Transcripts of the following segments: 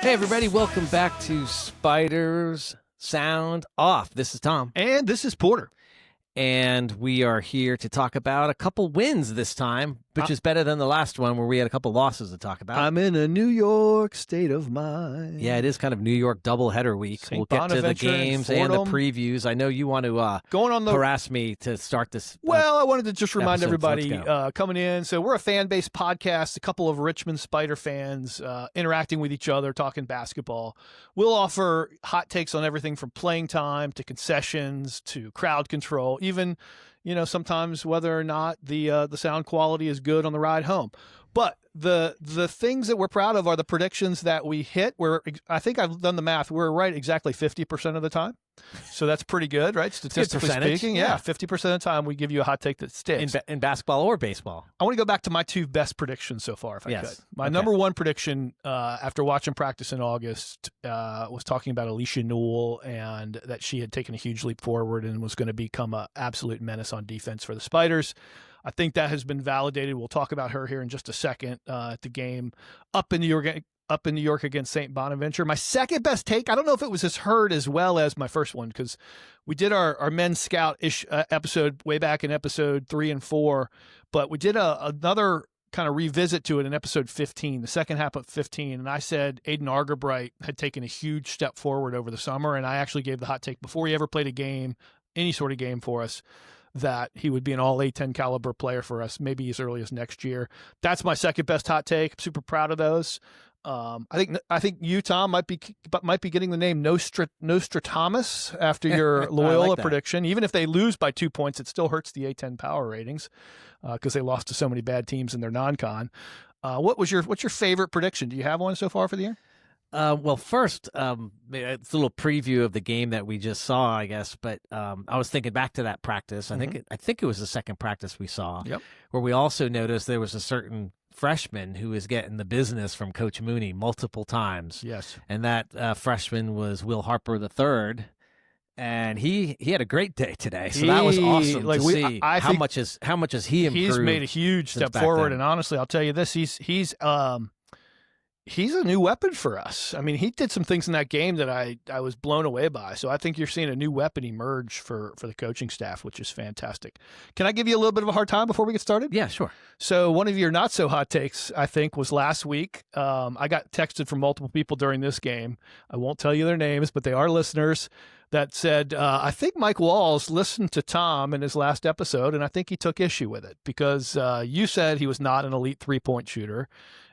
Hey, everybody. Welcome back to Spiders Sound Off. This is Tom. And this is Porter. And we are here to talk about a couple wins this time, which is better than the last one where we had a couple losses to talk about. I'm in a New York state of mind. Yeah, it is kind of New York doubleheader week. We'll get to the games and the previews. I know you want to harass me to start this. I wanted to just remind everybody so coming in. So we're a fan-based podcast, a couple of Richmond Spider fans interacting with each other, talking basketball. We'll offer hot takes on everything from playing time to concessions to crowd control, even sometimes whether or not the sound quality is good on the ride home. But the things that we're proud of are the predictions that we hit. I think I've done the math. We're right exactly 50% of the time. So that's pretty good, right? Statistically speaking. Yeah, 50% of the time we give you a hot take that sticks. In basketball or baseball. I want to go back to my two best predictions so far, if I could. My number one prediction after watching practice in August was talking about Alicia Newell and that she had taken a huge leap forward and was going to become an absolute menace on defense for the Spiders. I think that has been validated. We'll talk about her here in just a second at the game up in New York against St. Bonaventure. My second best take, I don't know if it was as heard as well as my first one, because we did our men's scout-ish episode way back in episode 3 and 4, but we did another kind of revisit to it in episode 15, the second half of 15, and I said Aiden Argerbright had taken a huge step forward over the summer, and I actually gave the hot take before he ever played a game, any sort of game for us, that he would be an all A-10 caliber player for us, maybe as early as next year. That's my second best hot take. I'm super proud of those. I think you, Tom, might be getting the name Nostradamus after your Loyola prediction. Even if they lose by 2 points, it still hurts the A-10 power ratings because they lost to so many bad teams in their non-con. What's your favorite prediction? Do you have one so far for the year? Well, first, it's a little preview of the game that we just saw, I guess. But I was thinking back to that practice. I think it was the second practice we saw, where we also noticed there was a certain freshman who was getting the business from Coach Mooney multiple times. Yes, and that freshman was Will Harper III. And he had a great day today, so that was awesome to see how much has he improved. He's made a huge step forward, and honestly, I'll tell you this: he's a new weapon for us. I mean, he did some things in that game that I was blown away by. So I think you're seeing a new weapon emerge for the coaching staff, which is fantastic. Can I give you a little bit of a hard time before we get started? Yeah, sure. So one of your not so hot takes, I think, was last week. I got texted from multiple people during this game. I won't tell you their names, but they are listeners that said, I think Mike Walls listened to Tom in his last episode, and I think he took issue with it because you said he was not an elite three-point shooter.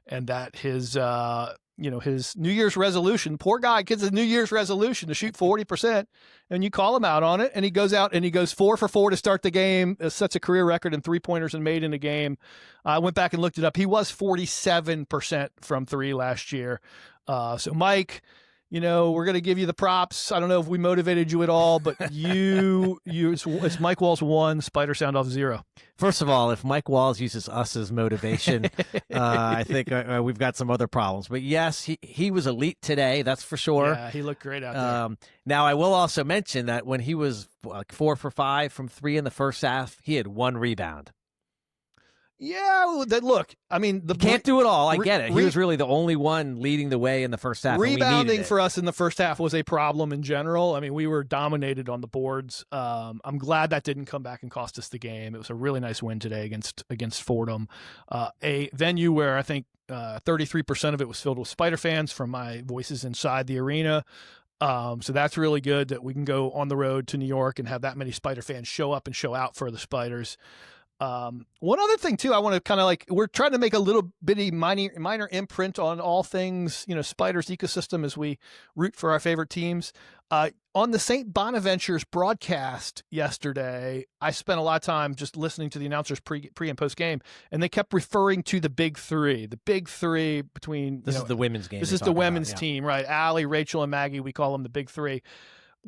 And that his New Year's resolution, poor guy gets a New Year's resolution to shoot 40%, and you call him out on it, and he goes out and he goes 4 for 4 to start the game, sets a career record in three-pointers and made in a game. I went back and looked it up. He was 47% from three last year. So Mike, we're going to give you the props. I don't know if we motivated you at all, but it's Mike Walls 1, Spider Sound Off 0. First of all, if Mike Walls uses us as motivation, I think we've got some other problems. But yes, he was elite today. That's for sure. Yeah, he looked great out there. Now, I will also mention that when he was 4 for 5 from 3 in the first half, he had 1 rebound. Yeah, look, I mean, you can't do it all. I get it. He was really the only one leading the way in the first half. Rebounding for us in the first half was a problem in general. I mean, we were dominated on the boards. I'm glad that didn't come back and cost us the game. It was a really nice win today against Fordham, a venue where I think 33% of it was filled with Spider fans from my voices inside the arena. So that's really good that we can go on the road to New York and have that many Spider fans show up and show out for the Spiders. One other thing too, I want to kind of we're trying to make a little bitty minor imprint on all things, Spiders ecosystem as we root for our favorite teams. On the St. Bonaventure's broadcast yesterday, I spent a lot of time just listening to the announcers pre and post game, and they kept referring to the big three between, this is the women's game. This is the women's team, right? Allie, Rachel, and Maggie, we call them the big three.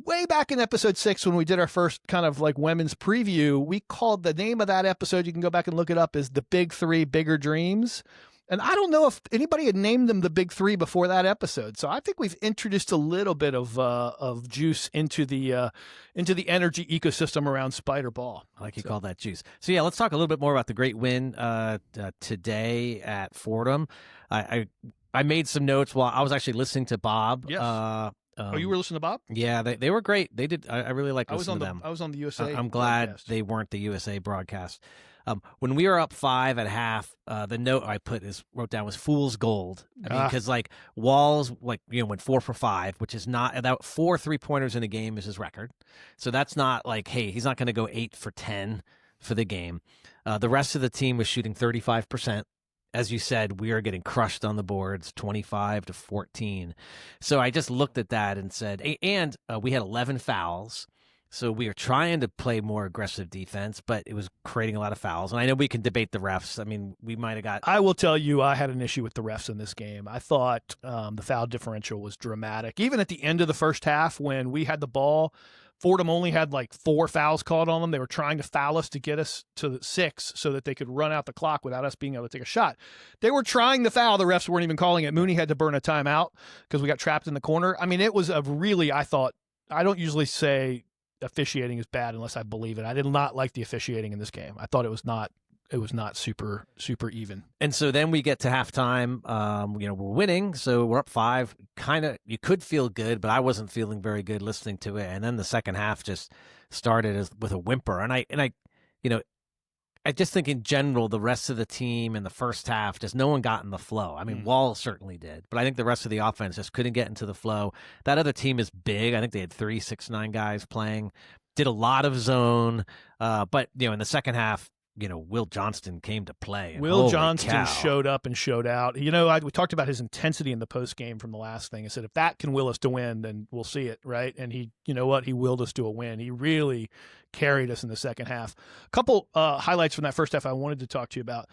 Way back in episode 6, when we did our first kind of women's preview, we called the name of that episode, you can go back and look it up, is The Big Three, Bigger Dreams. And I don't know if anybody had named them the Big Three before that episode. So I think we've introduced a little bit of juice into the energy ecosystem around Spider Ball. I like you call that juice. So yeah, let's talk a little bit more about the great win today at Fordham. I I made some notes while I was actually listening to Bob. Yes. You were listening to Bob? Yeah, they were great. They did. I really like listening to them. I was on the USA. I'm glad broadcast. They weren't the USA broadcast. When we were up 5 at half, the note I wrote down was fool's gold. I mean, because like Walls, went 4 for 5, which is not that 4 3-pointers in a game is his record. So that's not like, hey, he's not going to go 8 for 10 for the game. The rest of the team was shooting 35%. As you said, we are getting crushed on the boards, 25-14. So I just looked at that and said, and we had 11 fouls. So we are trying to play more aggressive defense, but it was creating a lot of fouls. And I know we can debate the refs. I mean, we might have got... I will tell you, I had an issue with the refs in this game. I thought the foul differential was dramatic. Even at the end of the first half, when we had the ball, Fordham only had like 4 fouls called on them. They were trying to foul us to get us to 6 so that they could run out the clock without us being able to take a shot. They were trying to foul. The refs weren't even calling it. Mooney had to burn a timeout because we got trapped in the corner. I mean, it was a really, I thought, I don't usually say officiating is bad unless I believe it. I did not like the officiating in this game. I thought it was not super even. And so then we get to halftime. We're winning, so we're up 5. Kind of, you could feel good, but I wasn't feeling very good listening to it. And then the second half just started with a whimper. And I just think in general, the rest of the team in the first half, just no one got in the flow. I mean, Wall certainly did, but I think the rest of the offense just couldn't get into the flow. That other team is big. I think they had 3 6'9" guys playing, did a lot of zone. But, in the second half, Will Johnston came to play. Will Johnston showed up and showed out. We talked about his intensity in the post game from the last thing. I said, if that can will us to win, then we'll see it, right? And he willed us to a win. He really carried us in the second half. A couple highlights from that first half I wanted to talk to you about.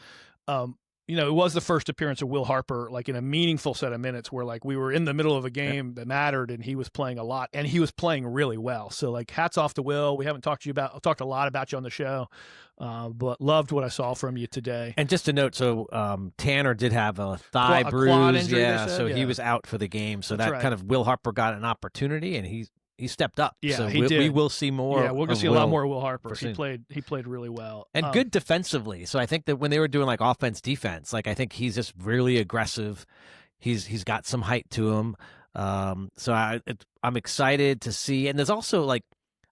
It was the first appearance of Will Harper, like in a meaningful set of minutes where like we were in the middle of a game that mattered and he was playing a lot and he was playing really well. So like hats off to Will. We haven't talked a lot about you on the show, but loved what I saw from you today. And just a note, so Tanner did have a thigh bruise. Quad injury, he was out for the game. So That's that right. kind of Will Harper got an opportunity and he stepped up. Yeah, so he did. We will see more. Yeah, we're going to see a lot more of Will Harper. He played really well. And good defensively. So I think that when they were doing like offense, defense, like I think he's just really aggressive. He's got some height to him. So I'm excited to see. And there's also like,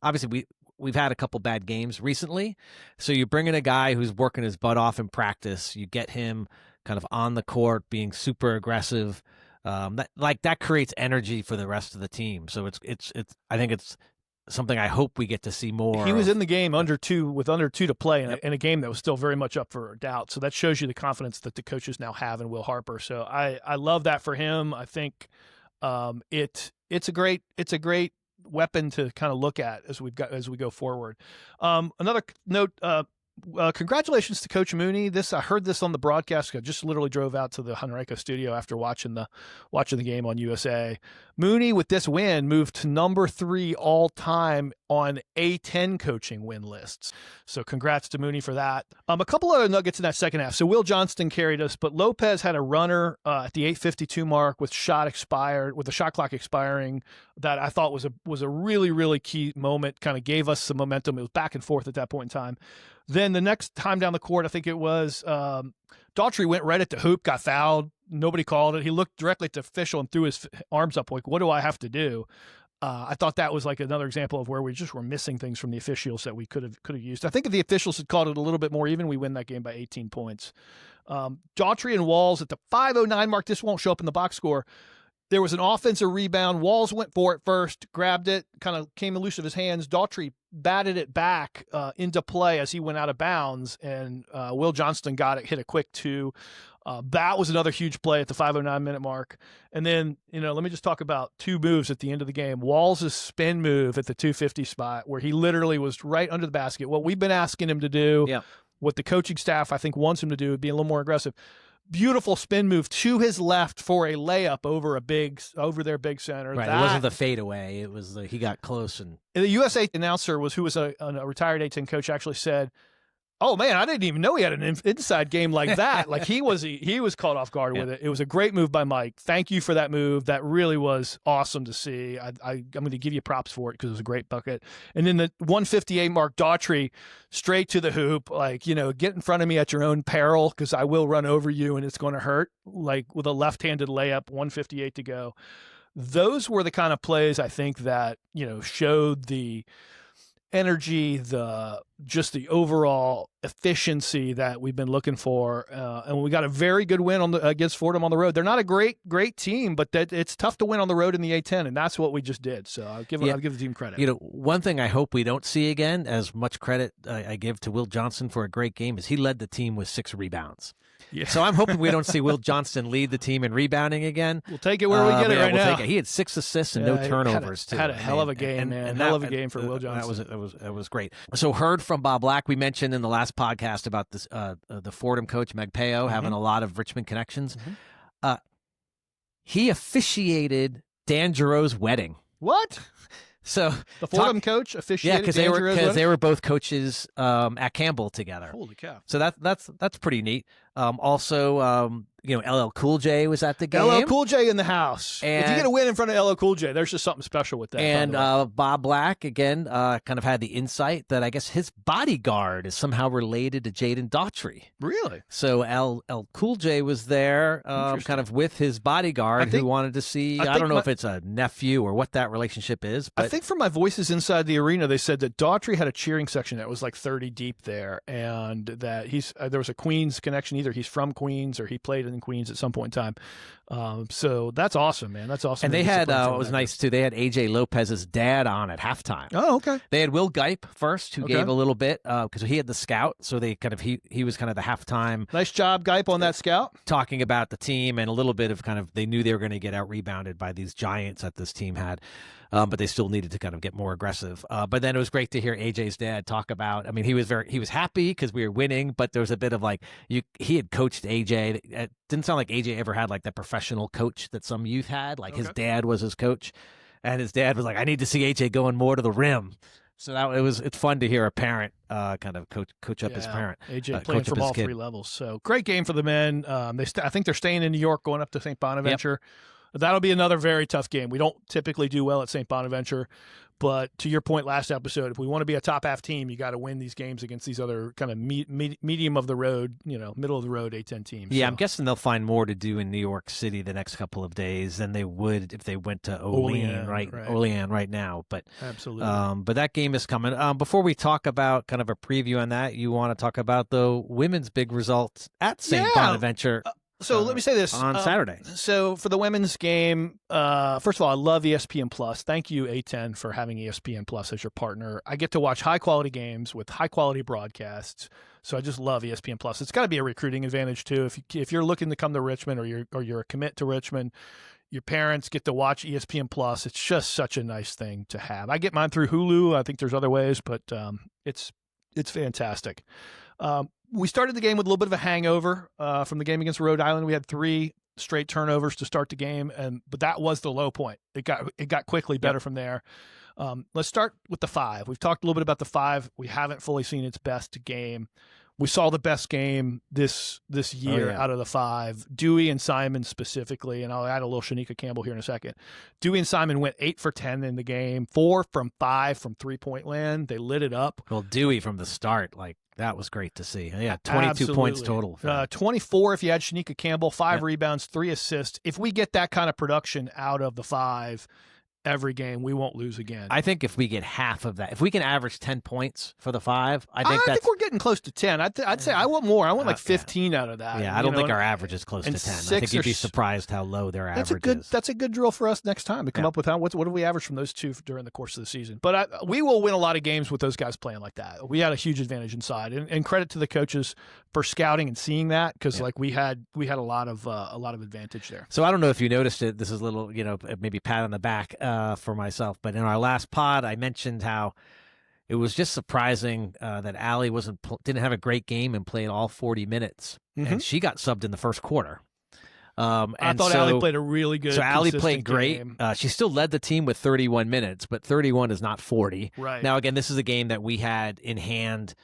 obviously we've had a couple bad games recently. So you bring in a guy who's working his butt off in practice. You get him kind of on the court being super aggressive. That creates energy for the rest of the team. So it's I think it's something I hope we get to see more. He was in the game under 2 to play in a game that was still very much up for doubt. So that shows you the confidence that the coaches now have in Will Harper. So I love that for him. I think it's a great weapon to kind of look at as we go forward. Another note. Congratulations to Coach Mooney. I heard this on the broadcast. I just literally drove out to the Henrico studio after watching the game on USA. Mooney, with this win, moved to number 3 all time on A-10 coaching win lists. So congrats to Mooney for that. A couple other nuggets in that second half. So Will Johnston carried us, but Lopez had a runner at the 8:52 mark with the shot clock expiring that I thought was a really, really key moment, kind of gave us some momentum. It was back and forth at that point in time. Then the next time down the court, I think it was Daughtry went right at the hoop, got fouled. Nobody called it. He looked directly at the official and threw his arms up like, what do I have to do? I thought that was like another example of where we just were missing things from the officials that we could have used. I think if the officials had called it a little bit more even, we win that game by 18 points. Daughtry and Walls at the 5:09 mark. This won't show up in the box score. There was an offensive rebound. Walls went for it first, grabbed it, kind of came loose of his hands. Daughtry batted it back into play as he went out of bounds, and Will Johnston got it, hit a quick 2. That was another huge play at the 5:09 minute mark. And then, let me just talk about 2 moves at the end of the game. Walls' spin move at the 250 spot where he literally was right under the basket. What we've been asking him to do, what the coaching staff I think wants him to do, would be a little more aggressive. Beautiful spin move to his left for a layup over their big center. Right, it wasn't the fadeaway. It was he got close. And the USA announcer who was a retired A-10 coach actually said, Oh man, I didn't even know he had an inside game like that. Like he was caught off guard with it. It was a great move by Mike. Thank you for that move. That really was awesome to see. I'm going to give you props for it because it was a great bucket. And then the 158 mark, Daughtry straight to the hoop. Like, get in front of me at your own peril because I will run over you and it's going to hurt. Like with a left-handed layup, 158 to go. Those were the kind of plays I think that showed the energy, just the overall efficiency that we've been looking for, and we got a very good win against Fordham on the road. They're not a great team, but it's tough to win on the road in the A-10, and that's what we just did. So I'll give the team credit. One thing I hope we don't see again, as much credit I give to Will Johnston for a great game, is he led the team with 6 rebounds. Yeah. So I'm hoping we don't see Will Johnston lead the team in rebounding again. We'll take it where we get it right now. He had 6 assists and no turnovers had a hell of a game, man. Hell of a game for Will Johnston. That was great. So heard from Bob Black. We mentioned in the last podcast about this the Fordham coach Meg Peo having a lot of Richmond connections. He officiated Dan Giroux's wedding. What? So the Fordham coach officiated. Yeah, because they were both coaches at Campbell together. Holy cow! So that's pretty neat. Also, LL Cool J was at the game. LL Cool J in the house. And if you get a win in front of LL Cool J, there's just something special with that. And Bob Black again kind of had the insight that I guess his bodyguard is somehow related to Jaden Daughtry. Really? So LL Cool J was there, kind of with his bodyguard, who wanted to see. I don't know if it's a nephew or what that relationship is. But I think from my voices inside the arena, they said that Daughtry had a cheering section that was like 30 deep there, and that there was a Queens connection. Either he's from Queens or he played in Queens at some point in time. So that's awesome, man. That's awesome. And they had, it was nice too, they had AJ Lopez's dad on at halftime. Oh, okay. They had Will Gipe first, who gave a little bit, because he had the scout. So they kind of, he was kind of the halftime. Nice job, Gipe, on that scout. Talking about the team and a little bit of kind of, they knew they were going to get out rebounded by these giants that this team had. But they still needed to kind of get more aggressive. But then it was great to hear AJ's dad talk about. I mean, he was happy because we were winning, but there was a bit of like he had coached AJ. It didn't sound like AJ ever had like that professional coach that some youth had. Like his dad was his coach, and his dad was like, "I need to see AJ going more to the rim." So it's fun to hear a parent kind of coach up his parent. AJ playing from all 3 levels. So great game for the men. I think they're staying in New York, going up to St. Bonaventure. Yep. That'll be another very tough game. We don't typically do well at St. Bonaventure, but to your point last episode, if we want to be a top half team, you got to win these games against these other kind of medium of the road, middle of the road A-10 teams. Yeah, so I'm guessing they'll find more to do in New York City the next couple of days than they would if they went to Olean right now. But absolutely. But that game is coming. Before we talk about kind of a preview on that, you want to talk about the women's big results at St. Bonaventure. So let me say this. On Saturday. So for the women's game, first of all, I love ESPN Plus. Thank you, A-10, for having ESPN Plus as your partner. I get to watch high-quality games with high-quality broadcasts. So I just love ESPN Plus. It's got to be a recruiting advantage, too. If you're looking to come to Richmond or you're a commit to Richmond, your parents get to watch ESPN Plus. It's just such a nice thing to have. I get mine through Hulu. I think there's other ways, but it's fantastic. We started the game with a little bit of a hangover from the game against Rhode Island. We had 3 straight turnovers to start the game, but that was the low point. It got quickly better from there. Let's start with the 5. We've talked a little bit about the 5. We haven't fully seen its best game. We saw the best game this year out of the 5. Dewey and Simon specifically, and I'll add a little Shanika Campbell here in a second. Dewey and Simon went 8 for 10 in the game, 4 from 5 from 3-point land. They lit it up. Well, Dewey from the start, that was great to see. Yeah, 22 points total. 24 if you add Shanika Campbell, 5 rebounds, 3 assists. If we get that kind of production out of the 5 every game, we won't lose again. I think if we get half of that, if we can average 10 points for the 5, I think we're getting close to 10. I'd say I want more. I want like 15 out of that. Yeah, I don't think our average is close to 10. I think you'd be surprised how low their average is. That's a good drill for us next time to come up with what do we average from those 2 during the course of the season. But we will win a lot of games with those guys playing like that. We had a huge advantage inside, and credit to the coaches for scouting and seeing that, because we had a lot of advantage there. So I don't know if you noticed it. This is a little maybe pat on the back for myself, but in our last pod, I mentioned how it was just surprising that Allie didn't have a great game and played all 40 minutes, and she got subbed in the first quarter. I thought Allie played a really good. So Allie played great. She still led the team with 31 minutes, but 31 is not 40. Right. Now, again, this is a game that we had in hand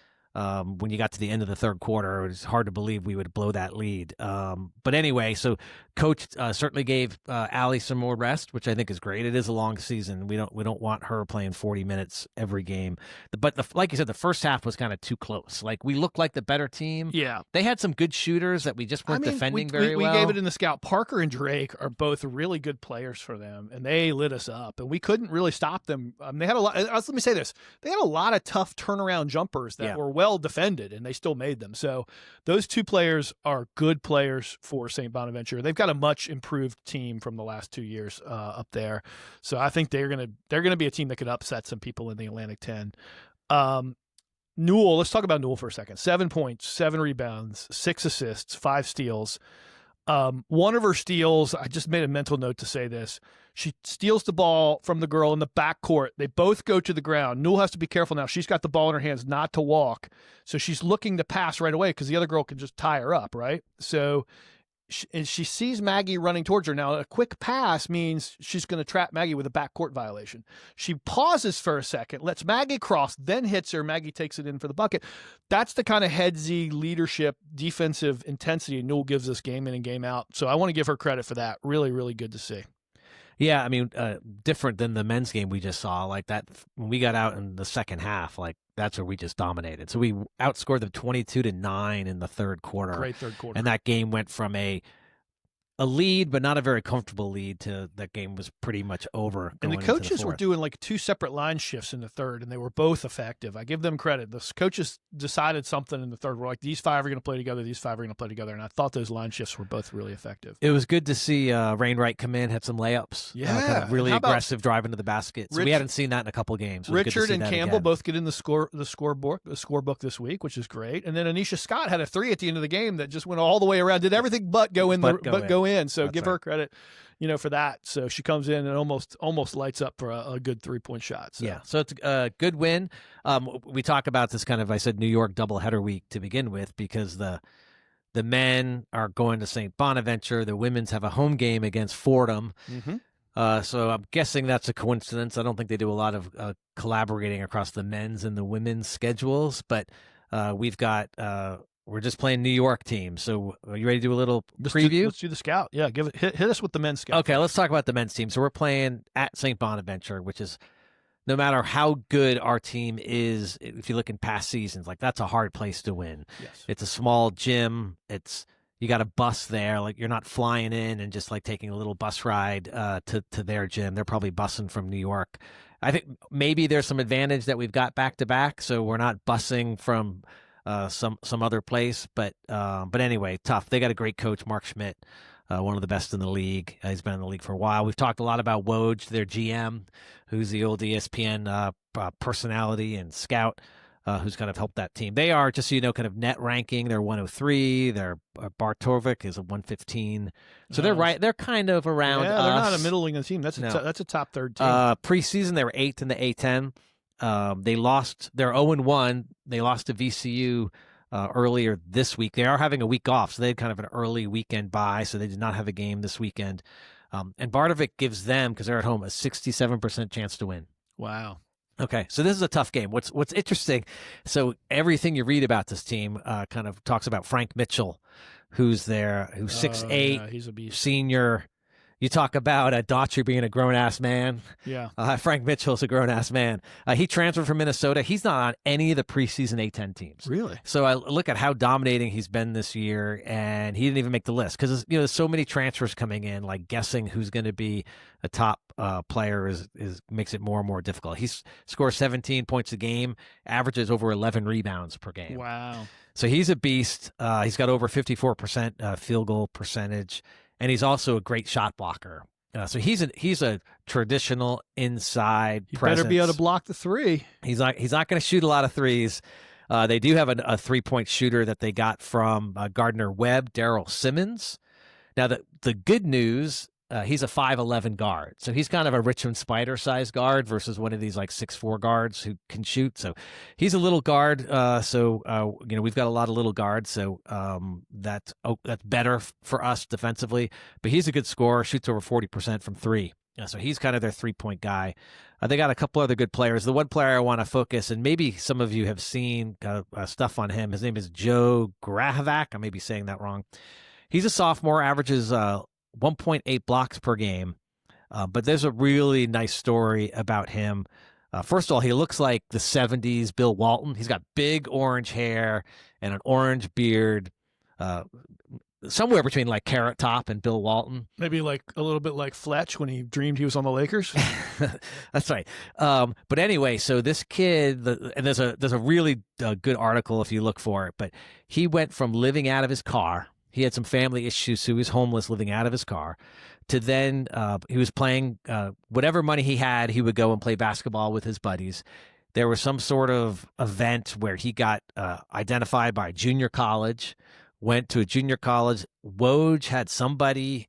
when you got to the end of the third quarter. It was hard to believe we would blow that lead. But anyway, so coach certainly gave Allie some more rest, which I think is great. It is a long season. We don't want her playing 40 minutes every game. But like you said, the first half was kind of too close. Like, we looked like the better team. Yeah. They had some good shooters that we just weren't defending very well. We gave it in the scout. Parker and Drake are both really good players for them, and they lit us up, and we couldn't really stop them. They had a lot. Let me say this: they had a lot of tough turnaround jumpers that were well defended, and they still made them. So those two players are good players for St. Bonaventure. They've got a much improved team from the last 2 years up there. So I think they're gonna be a team that could upset some people in the Atlantic 10. Newell, let's talk about Newell for a second. 7 points, 7 rebounds, 6 assists, 5 steals. One of her steals, I just made a mental note to say this. She steals the ball from the girl in the backcourt. They both go to the ground. Newell has to be careful now. She's got the ball in her hands not to walk. So she's looking to pass right away because the other girl can just tie her up, right? So she sees Maggie running towards her. Now, a quick pass means she's going to trap Maggie with a backcourt violation. She pauses for a second, lets Maggie cross, then hits her. Maggie takes it in for the bucket. That's the kind of headsy leadership, defensive intensity Newell gives us game in and game out. So I want to give her credit for that. Really, really good to see. Yeah, I mean, different than the men's game we just saw. Like that, when we got out in the second half, like that's where we just dominated. So we outscored them 22-9 in the third quarter. Great third quarter. And that game went from a lead, but not a very comfortable lead, to that game was pretty much over. And the coaches were doing like 2 separate line shifts in the third, and they were both effective. I give them credit. The coaches decided something in the third. We're like, these 5 are going to play together. These 5 are going to play together. And I thought those line shifts were both really effective. It was good to see Rainwright come in, had some layups. Yeah. Kind of really aggressive driving to the basket. So we hadn't seen that in a couple of games. Richard and Campbell both get in the scorebook this week, which is great. And then Anisha Scott had a 3 at the end of the game that just went all the way around, did everything but go in. So That's give her credit, for that. So she comes in and almost lights up for a good 3-point shot. So. Yeah, so it's a good win. We talk about this kind of, I said, New York doubleheader week to begin with, because the men are going to St. Bonaventure. The women's have a home game against Fordham. Mm-hmm. So I'm guessing that's a coincidence. I don't think they do a lot of collaborating across the men's and the women's schedules, but we've got we're just playing New York teams. So are you ready to do a little preview? Let's do the scout. Yeah, hit us with the men's scout. Okay, let's talk about the men's team. So we're playing at St. Bonaventure, which is, no matter how good our team is, if you look in past seasons, like that's a hard place to win. Yes. It's a small gym. You got a bus there. Like, you're not flying in and just like taking a little bus ride to their gym. They're probably busing from New York. I think maybe there's some advantage that we've got back to back, so we're not busing from some other place, but anyway, tough. They got a great coach, Mark Schmidt, one of the best in the league. He's been in the league for a while. We've talked a lot about Woj, their GM, who's the old ESPN personality and scout, who's kind of helped that team. They are, just so you know, kind of net ranking. They're 103. Their Bartovic is a 115. So they're right. They're kind of around. Yeah, they're not a middling of the team. That's a top third team. Preseason, they were 8th in the A-10. They lost. They're 0-1. They lost to VCU earlier this week. They are having a week off, so they had kind of an early weekend bye, so they did not have a game this weekend. And Bartovic gives them, because they're at home, a 67% chance to win. Wow. Okay, so this is a tough game. What's interesting, so everything you read about this team kind of talks about Frank Mitchell, who's 6'8", yeah, he's a beast. Senior. You talk about Daughtry being a grown-ass man. Yeah. Frank Mitchell's a grown-ass man. He transferred from Minnesota. He's not on any of the preseason A-10 teams. Really? So I look at how dominating he's been this year, and he didn't even make the list because there's so many transfers coming in. Like, guessing who's going to be a top player is makes it more and more difficult. He scores 17 points a game, averages over 11 rebounds per game. Wow. So he's a beast. He's got over 54% field goal percentage. And he's also a great shot blocker. So he's a traditional inside presence. Better be able to block the 3. He's not going to shoot a lot of threes. They do have a 3-point shooter that they got from Gardner Webb, Daryl Simmons. Now the good news, he's a 5'11" guard. So he's kind of a Richmond Spider size guard versus one of these like 6'4" guards who can shoot. So he's a little guard. We've got a lot of little guards. So that's better for us defensively. But he's a good scorer, shoots over 40% from 3. So he's kind of their 3-point guy. They got a couple other good players. The one player I want to focus, and maybe some of you have seen stuff on him. His name is Joe Grahovac. I may be saying that wrong. He's a sophomore, averages 1.8 blocks per game. But there's a really nice story about him. First of all, he looks like the 70s Bill Walton. He's got big orange hair and an orange beard. Somewhere between like Carrot Top and Bill Walton. Maybe like a little bit like Fletch when he dreamed he was on the Lakers. That's right. But anyway, so this kid, and there's a really good article if you look for it, but he went from living out of his car. He had some family issues, so he was homeless, living out of his car, to then he was playing whatever money he had, he would go and play basketball with his buddies. There was some sort of event where he got identified by a junior college, went to a junior college. Woj had somebody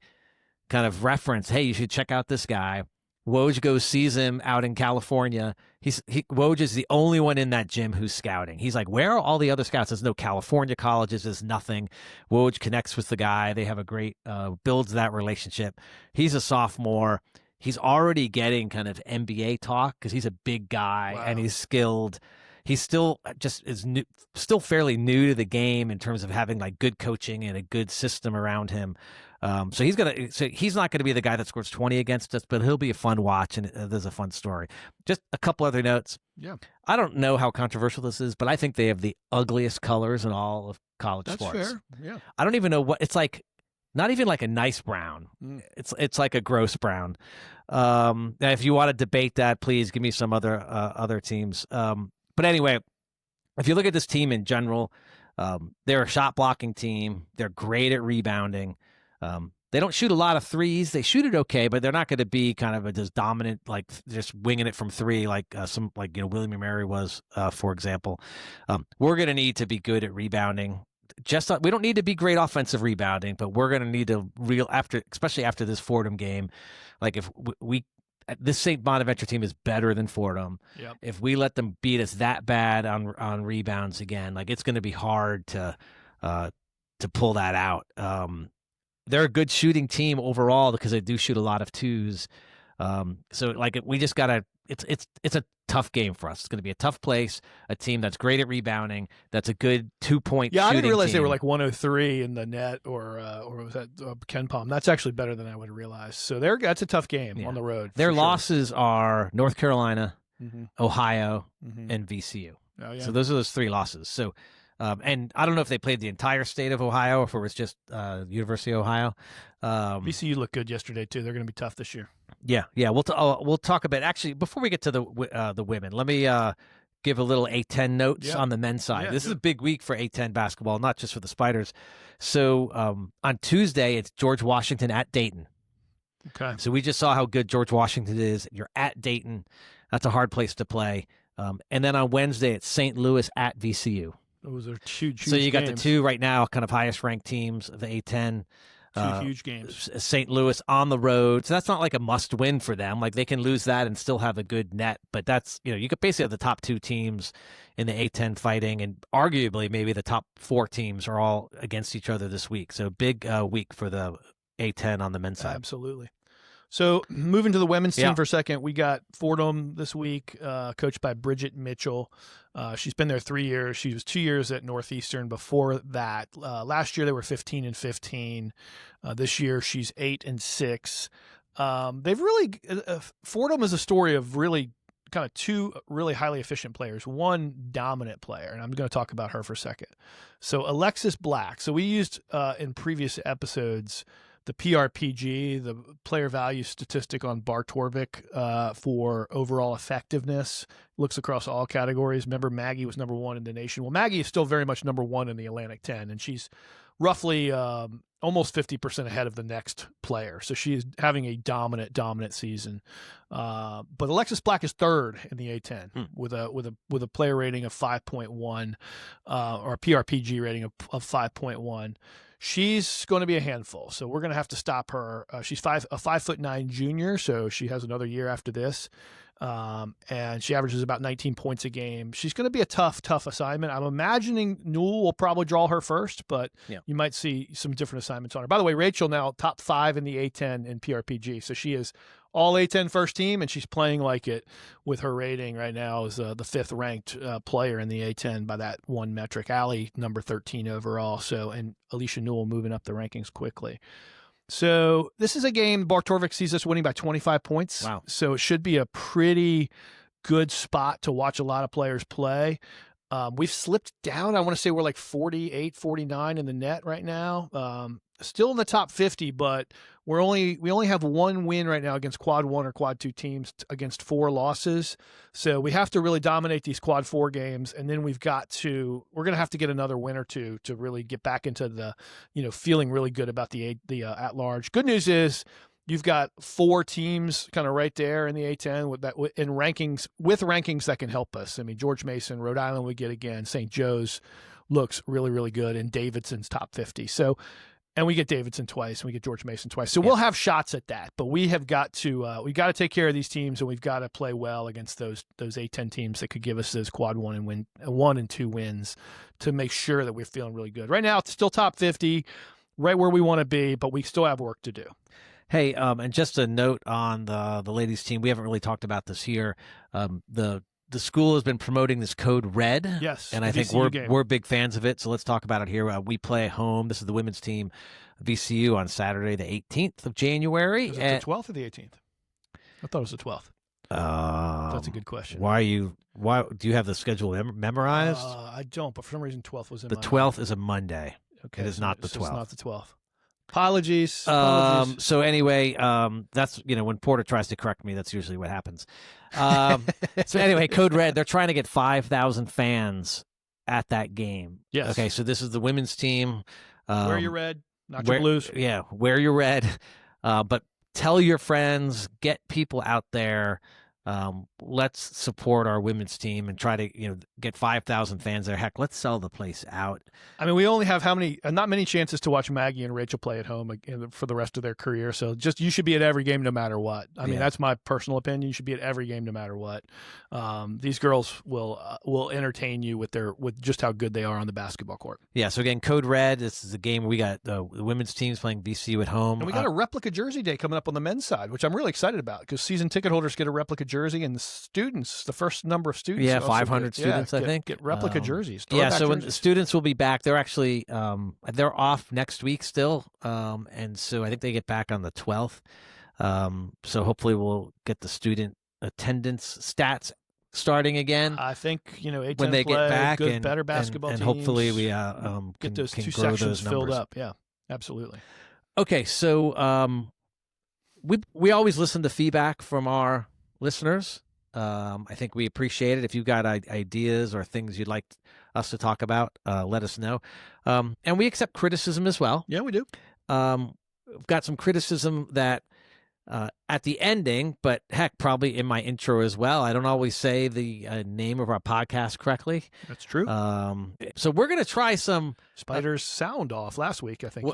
kind of reference, hey, you should check out this guy. Woj goes, sees him out in California. Woj is the only one in that gym who's scouting. He's like, where are all the other scouts? There's no California colleges. There's nothing. Woj connects with the guy. They have a great, builds that relationship. He's a sophomore. He's already getting kind of NBA talk because he's a big guy. Wow. And he's skilled. He's still still fairly new to the game in terms of having like good coaching and a good system around him. So he's not going to be the guy that scores 20 against us, but he'll be a fun watch, and there's a fun story. Just a couple other notes. Yeah, I don't know how controversial this is, but I think they have the ugliest colors in all of college sports. That's fair. Yeah, I don't even know what it's like. Not even like a nice brown. It's like a gross brown. If you want to debate that, please give me some other teams. But anyway, if you look at this team in general, they're a shot blocking team. They're great at rebounding. They don't shoot a lot of threes. They shoot it okay, but they're not going to be kind of this dominant, like just winging it from three, like William and Mary was, for example. We're going to need to be good at rebounding. We don't need to be great offensive rebounding, but we're going to need to especially after this Fordham game. Like if this St. Bonaventure team is better than Fordham. Yep. If we let them beat us that bad on rebounds again, like it's going to be hard to pull that out. They're a good shooting team overall because they do shoot a lot of twos. So like we just gotta. It's a tough game for us. It's going to be a tough place. A team that's great at rebounding. That's a good 2-point. Yeah, I didn't realize team. They were like 103 in the net, or was that Ken Palm? That's actually better than I would have realized. So that's a tough game on the road. Their losses are North Carolina, Ohio, and VCU. Oh, yeah. So those are those 3 losses. So. And I don't know if they played the entire state of Ohio or if it was just University of Ohio. VCU looked good yesterday too. They're going to be tough this year. Yeah. We'll talk about actually before we get to the women. Let me give a little A-10 notes on the men's side. Yeah, this is a big week for A-10 basketball, not just for the Spiders. So on Tuesday it's George Washington at Dayton. Okay. So we just saw how good George Washington is. You're at Dayton. That's a hard place to play. And then on Wednesday it's St. Louis at VCU. Those are huge So you got games. the 2 right now, kind of highest ranked teams of the A-10. 2 huge games. St. Louis on the road. So that's not like a must win for them. Like they can lose that and still have a good net. But that's, you could basically have the top 2 teams in the A-10 fighting. And arguably maybe the top 4 teams are all against each other this week. So big week for the A-10 on the men's side. Absolutely. So moving to the women's team for a second, we got Fordham this week, coached by Bridget Mitchell. She's been there 3 years. She was 2 years at Northeastern before that. Last year they were 15-15. This year she's 8-6. They've really Fordham is a story of really kind of 2 really highly efficient players, 1 dominant player, and I'm going to talk about her for a second. So Alexis Black. So we used in previous episodes the PRPG, the player value statistic on Bar Torvik for overall effectiveness, looks across all categories. Remember, Maggie was number 1 in the nation. Well, Maggie is still very much number 1 in the Atlantic 10, and she's roughly almost 50% ahead of the next player. So she is having a dominant season. But Alexis Black is 3rd in the A-10 with a player rating of 5.1 or a PRPG rating of 5.1. She's going to be a handful, so we're going to have to stop her. She's a 5'9" junior, so she has another year after this, and she averages about 19 points a game. She's going to be a tough assignment. I'm imagining Newell will probably draw her first, but you might see some different assignments on her. By the way, Rachel now top 5 in the A-10 in PRPG, so she is all A-10 first team, and she's playing like it with her rating right now as the 5th ranked player in the A-10 by that one metric. Allie, number 13 overall. So, and Alicia Newell moving up the rankings quickly. So this is a game Bart Torvik sees us winning by 25 points. Wow. So it should be a pretty good spot to watch a lot of players play. We've slipped down. I want to say we're like 48, 49 in the net right now. Still in the top 50, but we only have one win right now against quad 1 or quad 2 teams against 4 losses. So we have to really dominate these quad 4 games, and then we're going to have to get another win or two to really get back into the, feeling really good about the at large. Good news is you've got 4 teams kind of right there in the A-10 with rankings that can help us. I mean, George Mason, Rhode Island we get again. St. Joe's looks really, really good, and Davidson's top 50. So, and we get Davidson twice, and we get George Mason twice. So we'll have shots at that, but we have got to take care of these teams, and we've got to play well against those A-10 teams that could give us those quad 1 and 2 wins to make sure that we're feeling really good. Right now, it's still top 50, right where we want to be, but we still have work to do. Hey, and just a note on the ladies team. We haven't really talked about this here. The school has been promoting this code RED. Yes. And I think we're big fans of it. So let's talk about it here. We play home. This is the women's team, VCU, on Saturday, the 18th of January. Is it the 12th or the 18th? I thought it was the 12th. That's a good question. Why do you have the schedule memorized? I don't, but for some reason 12th was in the my 12th mind. is a Monday. Okay. It is not the 12th. It's not the 12th. Apologies. So anyway, that's, when Porter tries to correct me, that's usually what happens. So anyway, Code Red, they're trying to get 5,000 fans at that game. Yes. Okay. So this is the women's team. Wear your red, not your blues. Yeah. Wear your red. But tell your friends, get people out there. Let's support our women's team and try to, get 5,000 fans there. Heck, let's sell the place out. I mean, we only have not many chances to watch Maggie and Rachel play at home for the rest of their career. So you should be at every game no matter what. I mean, that's my personal opinion. You should be at every game no matter what. These girls will entertain you with just how good they are on the basketball court. Yeah. So again, Code Red. This is a game where we got the women's teams playing VCU at home. And we got a replica jersey day coming up on the men's side, which I'm really excited about because season ticket holders get a replica jersey, and the students, the first number of students. Yeah, 500 students, I think. Get replica jerseys. Yeah, so when the students will be back, they're actually they're off next week still, and so I think they get back on the 12th. So hopefully we'll get the student attendance stats starting again. I think A-10 when they get back, good, better basketball and teams, hopefully we get those can 2 grow sections those filled up. Yeah, absolutely. Okay, so we always listen to feedback from our listeners. I think we appreciate it. If you've got ideas or things you'd like us to talk about, let us know. And we accept criticism as well. Yeah, we do. We've got some criticism that at the ending, but heck, probably in my intro as well. I don't always say the name of our podcast correctly. That's true. So we're going to try some Spider's sound off last week, I think.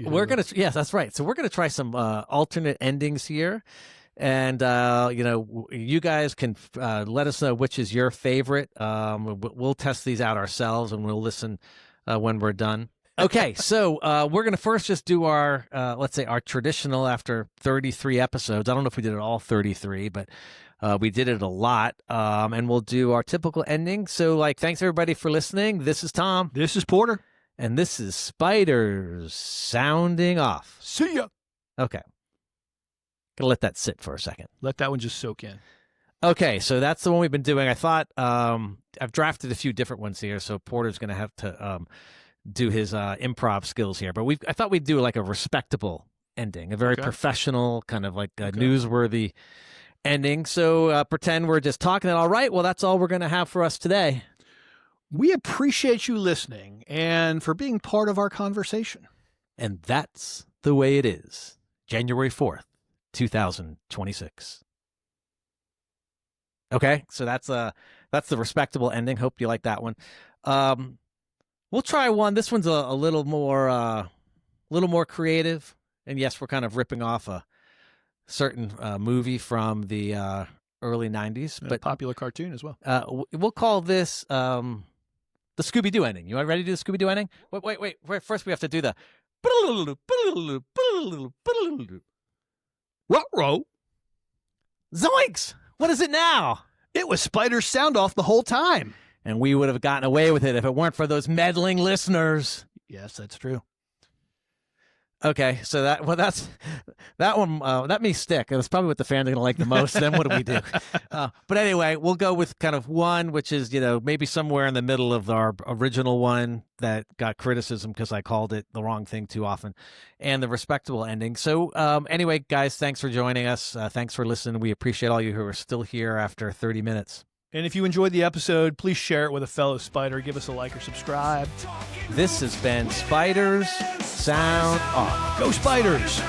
Yes, that's right. So we're going to try some alternate endings here. And, you guys can let us know which is your favorite. We'll test these out ourselves, and we'll listen when we're done. Okay, so we're going to first just do our, let's say, our traditional after 33 episodes. I don't know if we did it all 33, but we did it a lot. And we'll do our typical ending. So, thanks, everybody, for listening. This is Tom. This is Porter. And this is Spiders sounding off. See ya. Okay. Gonna let that sit for a second. Let that one just soak in. Okay, so that's the one we've been doing. I thought I've drafted a few different ones here, so Porter's gonna have to do his improv skills here. But I thought we'd do like a respectable ending, a very professional, kind of like a newsworthy ending. So pretend we're just talking. All right, well, that's all we're gonna have for us today. We appreciate you listening and for being part of our conversation. And that's the way it is. January 4th. 2026. Okay, so that's the respectable ending. Hope you like that one. We'll try one. This one's a little more creative, and yes, we're kind of ripping off a certain movie from the early '90s, but a popular cartoon as well. We'll call this the Scooby-Doo ending. You ready to do the Scooby-Doo ending? Wait. First, we have to do the. Ruh-roh. Zoinks! What is it now? It was Spider's sound off the whole time. And we would have gotten away with it if it weren't for those meddling listeners. Yes, that's true. Okay, so that one that may stick. That's probably what the fans are going to like the most. Then what do we do? But anyway, we'll go with kind of one, which is maybe somewhere in the middle of our original one that got criticism because I called it the wrong thing too often, and the respectable ending. So anyway, guys, thanks for joining us. Thanks for listening. We appreciate all you who are still here after 30 minutes. And if you enjoyed the episode, please share it with a fellow Spider. Give us a like or subscribe. This has been Spiders Sound Off. Go Spiders!